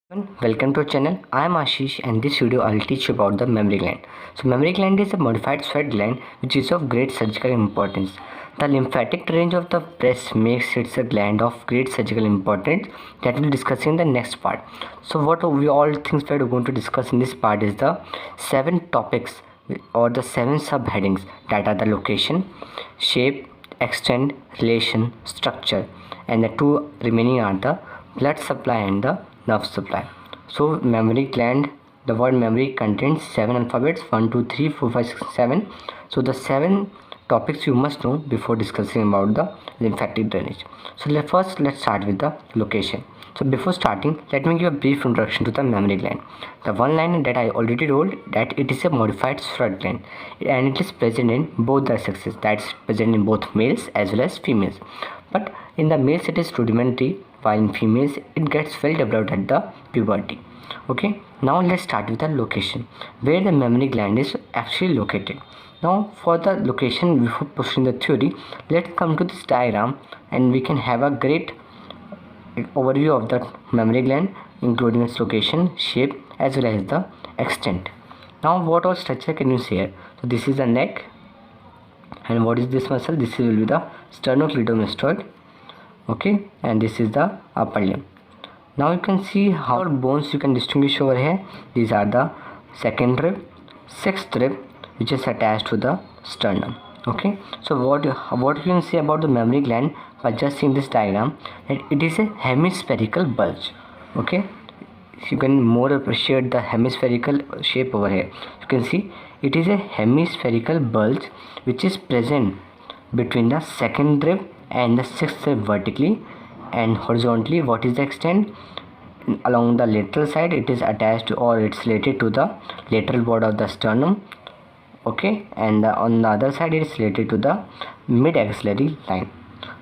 Welcome to our channel. I am Ashish and this video I'll teach you about the mammary gland. So mammary gland is a modified sweat gland which is of great surgical importance. The lymphatic drainage of the breast makes it a gland of great surgical importance that we'll discuss in the next part. So what we all things we are going to discuss in this part is the 7 topics or the 7 subheadings that are the location, shape, extent, relation, structure, and the 2 remaining are the blood supply and the nerve supply. So mammary gland, the word mammary contains 7 alphabets 1 2 3 4 5 6 7. So the 7 topics you must know before discussing about the lymphatic drainage. So let's start with the location. So before starting, let me give a brief introduction to the mammary gland. The one line that I already told that it is a modified sweat gland and it is present in both the sexes, that is present in both males as well as females. But in the males it is rudimentary, while in females it gets well developed at the puberty. Okay, now let's start with the location where the mammary gland is actually located. Now for the location, before pushing the theory, let's come to this diagram and we can have a great overview of the mammary gland including its location, shape as well as the extent. Now what all structure can you see here? So this is the neck, and what is this muscle? This will be the sternocleidomastoid. Okay, and this is the upper limb. Now you can see how bones you can distinguish over here. These are the second rib, sixth rib, which is attached to the sternum. Okay, so what you can say about the mammary gland by just seeing this diagram, that it is a hemispherical bulge. Okay, you can more appreciate the hemispherical shape over here. You can see it is a hemispherical bulge which is present between the second rib and the sixth rib vertically, and horizontally what is the extent? Along the lateral side it is attached or it's related to the lateral border of the sternum. Okay, and on the other side it is related to the mid axillary line.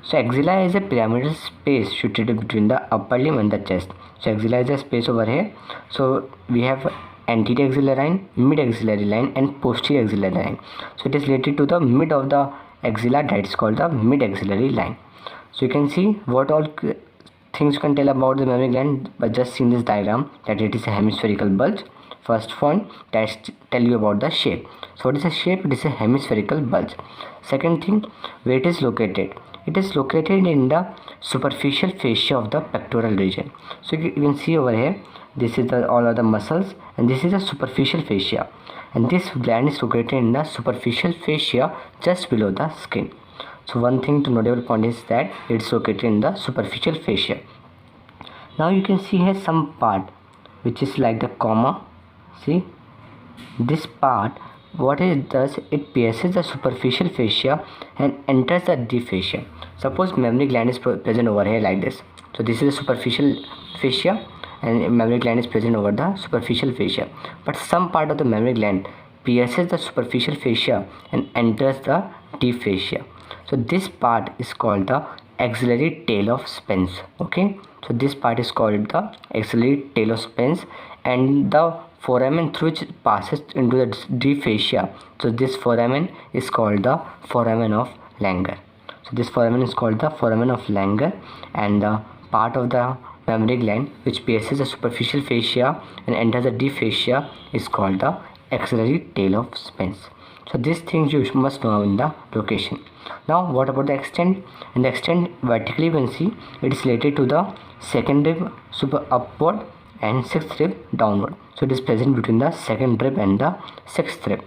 So axilla is a pyramidal space situated between the upper limb and the chest. So axilla is a space over here. So we have anterior axillary line, mid axillary line and posterior axillary line. So it is related to the mid of the axilla, that is called the mid axillary line. So you can see what all things you can tell about the mammary gland by just seeing this diagram, that it is a hemispherical bulge. First point, that tell you about the shape. So what is the shape? It is a hemispherical bulge. Second thing, where it is located? It is located in the superficial fascia of the pectoral region. So you can see over here, this is the all of the muscles and this is the superficial fascia, and this gland is located in the superficial fascia just below the skin. So one thing to notable point is that it's located in the superficial fascia. Now you can see here some part which is like the comma. See this part, what it does, it pierces the superficial fascia and enters the deep fascia. Suppose mammary gland is present over here like this. So this is the superficial fascia and mammary gland is present over the superficial fascia, but some part of the mammary gland pierces the superficial fascia and enters the deep fascia. So this part is called the axillary tail of Spence. Okay, so this part is called the axillary tail of Spence, and the foramen through which it passes into the deep fascia, so this foramen is called the foramen of Langer. So this foramen is called the foramen of Langer, and the part of the mammary gland which pierces the superficial fascia and enters the deep fascia is called the axillary tail of Spence. So these things you must know in the location. Now what about the extent? In the extent, vertically you can see it is related to the second rib super upward and sixth rib downward. So it is present between the second rib and the sixth rib.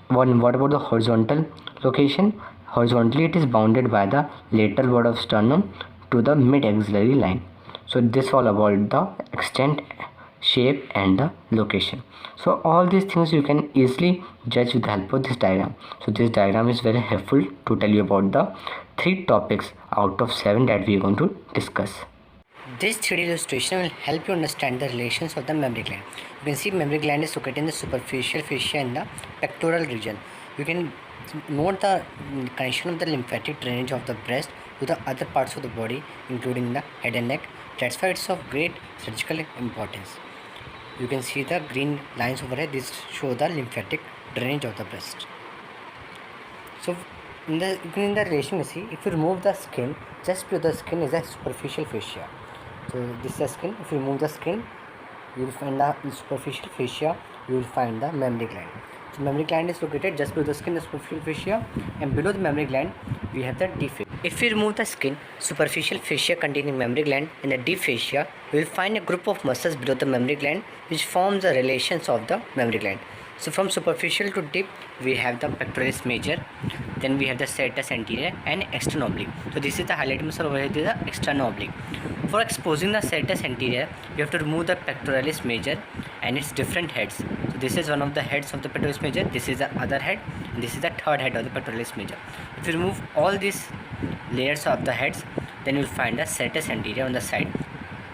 What about the horizontal location? Horizontally it is bounded by the lateral border of sternum to the mid axillary line. So this all about the extent, shape and the location. So all these things you can easily judge with the help of this diagram. So this diagram is very helpful to tell you about the 3 topics out of 7 that we are going to discuss. This 3D illustration will help you understand the relations of the mammary gland. You can see mammary gland is located in the superficial fascia in the pectoral region. You can note the connection of the lymphatic drainage of the breast to the other parts of the body including the head and neck. That's why it's of great surgical importance. You can see the green lines over here. This show the lymphatic drainage of the breast. So in the relation you see, if you remove the skin, just below the skin is a superficial fascia. So this is the skin. If you remove the skin, you will find the superficial fascia, you will find the mammary gland. So mammary gland is located just below the skin, the superficial fascia, and below the mammary gland we have the deep fascia. If we remove the skin, superficial fascia containing mammary gland and the deep fascia, we will find a group of muscles below the mammary gland which forms the relations of the mammary gland. So from superficial to deep, we have the pectoralis major, then we have the serratus anterior and external oblique. So this is the highlight muscle over here, this is the external oblique. For exposing the serratus anterior, you have to remove the pectoralis major and its different heads. So this is one of the heads of the pectoralis major, this is the other head, and this is the third head of the pectoralis major. If you remove all these layers of the heads, then you will find the serratus anterior on the side.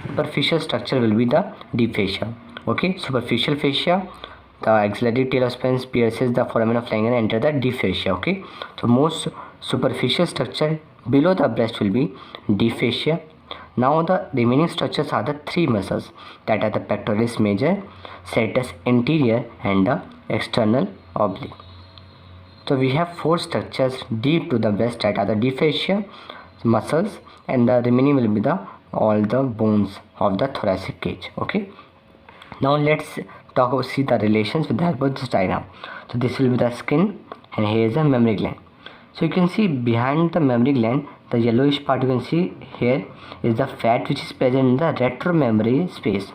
Superficial structure will be the deep fascia. Okay, superficial fascia, the axillary tail of spines pierces the foramen of Langerhans and enter the deep fascia. Okay, so most superficial structure below the breast will be deep fascia. Now the remaining structures are the three muscles, that are the pectoralis major, serratus anterior and the external oblique. So we have four structures deep to the breast, that are the deep fascia, muscles, and the remaining will be the all the bones of the thoracic cage. Okay, now let's see the relations with the help of this diagram. So this will be the skin, and here is the mammary gland. So you can see behind the mammary gland, the yellowish part you can see here is the fat which is present in the retromammary space.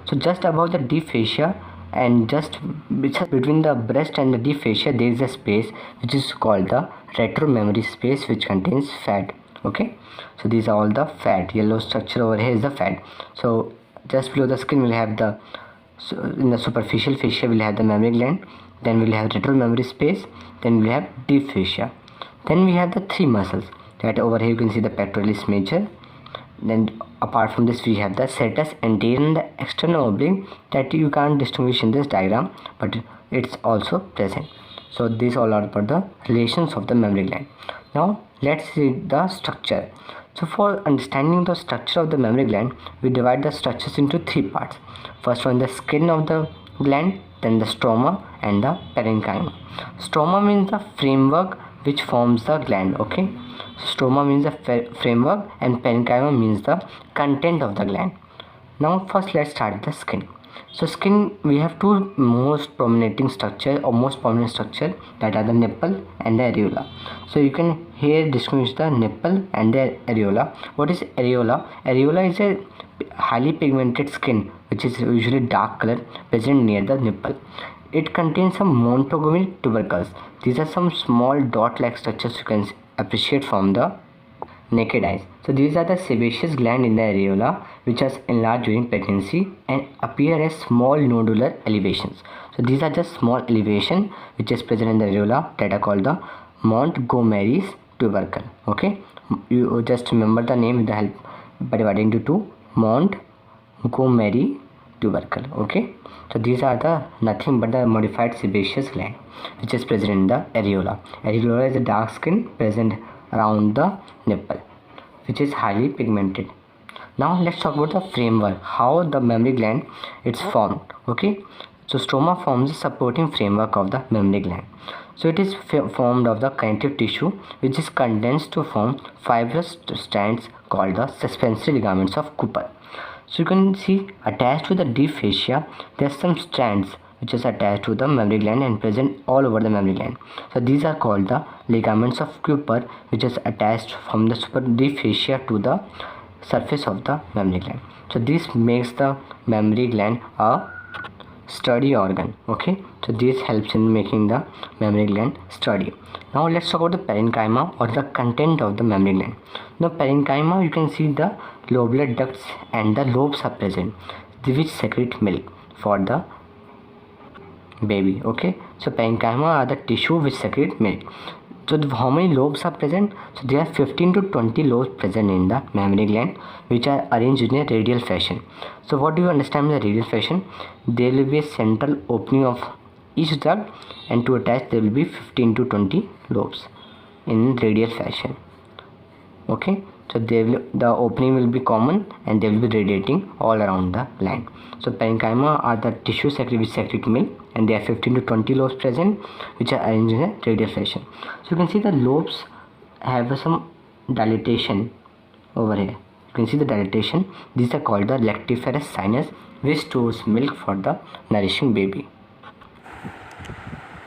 So just above the deep fascia and just between the breast and the deep fascia, there is a space which is called the retromammary space, which contains fat. Okay, so these are all the fat. Yellow structure over here is the fat. So just below the skin we'll have the, so in the superficial fascia we'll have the mammary gland, then we'll have retromammary space, then we'll have deep fascia. Then we have the three muscles, that over here you can see the pectoralis major. Then apart from this we have the serratus anterior and the external oblique, that you can't distinguish in this diagram, but it's also present. So these all are about the relations of the mammary gland. Now let's see the structure. So for understanding the structure of the mammary gland, we divide the structures into three parts. First one, the skin of the gland, then the stroma and the parenchyma. Stroma means the framework which forms the gland. Okay, so stroma means the framework and parenchyma means the content of the gland. Now first let's start with the skin. So skin, we have two most prominent structure, that are the nipple and the areola. So you can here distinguish the nipple and the areola. What is areola? Areola is a highly pigmented skin which is usually dark color, present near the nipple. It contains some Montgomery tubercles. These are some small dot-like structures you can appreciate from the naked eyes. So these are the sebaceous gland in the areola, which are enlarged during pregnancy and appear as small nodular elevations. So these are just small elevation which is present in the areola, that are called the Montgomery's tubercle. Okay, you just remember the name with the help by dividing into two, Montgomery tubercle. Okay, so these are the nothing but the modified sebaceous gland which is present in the areola. Areola is a dark skin present around the nipple which is highly pigmented. Now let's talk about the framework, how the mammary gland is formed. Okay, so stroma forms the supporting framework of the mammary gland. So it is formed of the connective tissue which is condensed to form fibrous strands called the suspensory ligaments of Cooper. So you can see attached to the deep fascia there are some strands which is attached to the mammary gland and present all over the mammary gland. So these are called the ligaments of Cooper, which is attached from the super deep fascia to the surface of the mammary gland. So this makes the mammary gland a sturdy organ. Okay, so this helps in making the mammary gland sturdy. Now let's talk about the parenchyma, or the content of the mammary gland. Now parenchyma, you can see the lobular ducts and the lobes are present which secrete milk for the baby. Okay, so parenchyma are the tissue which secrete milk. So how many lobes are present? So there are 15 to 20 lobes present in the mammary gland which are arranged in a radial fashion. So what do you understand by the radial fashion? There will be a central opening of each duct, and to attach there will be 15 to 20 lobes in radial fashion. Okay, so the opening will be common and they will be radiating all around the gland. So parenchyma are the tissue which secrete milk, and there are 15 to 20 lobes present which are arranged in a radial fashion. So you can see the lobes have some dilatation over here. You can see the dilatation. These are called the lactiferous sinus, which stores milk for the nourishing baby.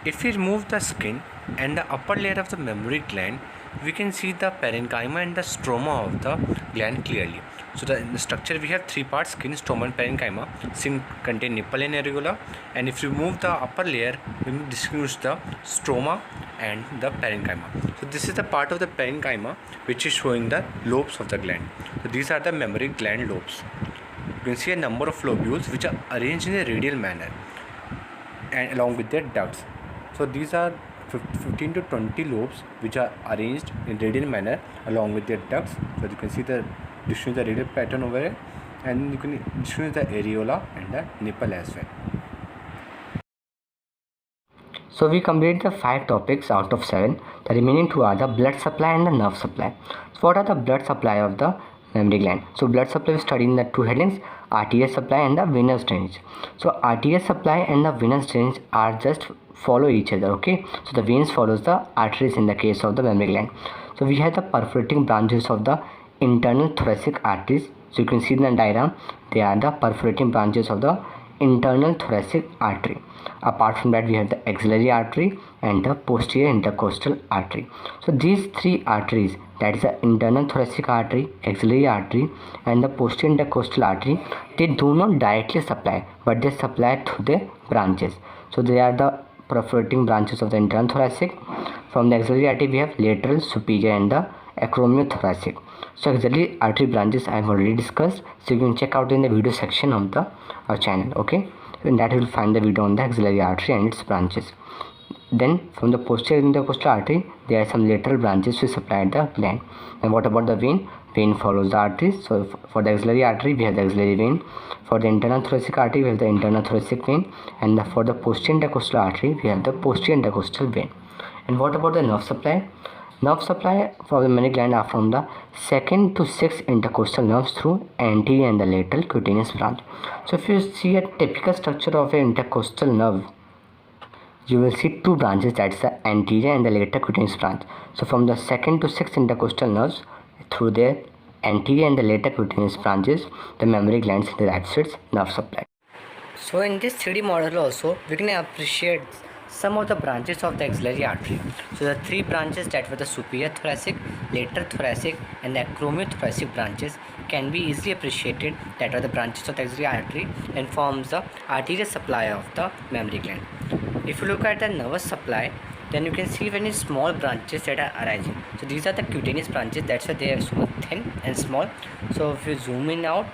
If we remove the skin and the upper layer of the mammary gland, we can see the parenchyma and the stroma of the gland clearly. So in the structure we have three parts: skin, stroma and parenchyma. Skin contain nipple and areola, and if you remove the upper layer, we will distinguish the stroma and the parenchyma. So this is the part of the parenchyma which is showing the lobes of the gland. So these are the mammary gland lobes. You can see a number of lobules which are arranged in a radial manner and along with their ducts. So these are 15 to 20 lobes which are arranged in radial manner along with their ducts. So you can see the distribution the radial pattern over here, and you can distribute the areola and the nipple as well. So we complete the 5 topics out of 7. The remaining 2 are the blood supply and the nerve supply. So what are the blood supply of the mammary gland? So blood supply we study in the 2 headings: arterial supply and the venous drainage. So arterial supply and the venous drainage are just follow each other, okay? So the veins follows the arteries in the case of the mammary gland. So we have the perforating branches of the internal thoracic arteries. So you can see in the diagram, they are the perforating branches of the internal thoracic artery. Apart from that, we have the axillary artery and the posterior intercostal artery. So these 3 arteries, that is the internal thoracic artery, axillary artery and the posterior intercostal artery, they do not directly supply, but they supply through the branches. So they are the perforating branches of the internal thoracic. From the axillary artery, we have lateral, superior and the acromiothoracic. So axillary artery branches I have already discussed, so you can check out in the video section of the our channel, okay? So in that you will find the video on the axillary artery and its branches. Then from the posterior intercostal artery, there are some lateral branches which supply the gland. And what about the vein? Vein follows the arteries. So for the axillary artery, we have the axillary vein. For the internal thoracic artery, we have the internal thoracic vein. And for the posterior intercostal artery, we have the posterior intercostal vein. And what about the nerve supply? Nerve supply for the mammary gland are from the 2nd to 6th intercostal nerves through anterior and the lateral cutaneous branch. So if you see a typical structure of an intercostal nerve, you will see 2 branches, that is the anterior and the lateral cutaneous branch. So from the 2nd to 6th intercostal nerves, through their anterior and the lateral cutaneous branches, the mammary glands derives its nerve supply. So in this 3D model also, we can appreciate some of the branches of the axillary artery. So the 3 branches that were the superior thoracic, lateral thoracic and the acromiothoracic branches can be easily appreciated, that are the branches of the axillary artery and forms the arterial supply of the mammary gland. If you look at the nervous supply, then you can see very small branches that are arising. So these are the cutaneous branches, that's why they are so thin and small. So if you zoom in out,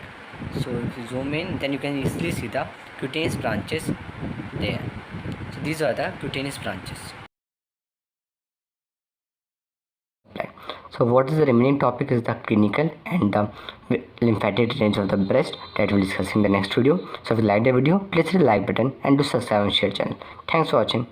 so if you zoom in, then you can easily see the cutaneous branches there. So these are the cutaneous branches. So what is the remaining topic is the clinical and the lymphatic drainage of the breast, that we will discuss in the next video. So if you like the video, please hit the like button and do subscribe and share channel. Thanks for watching.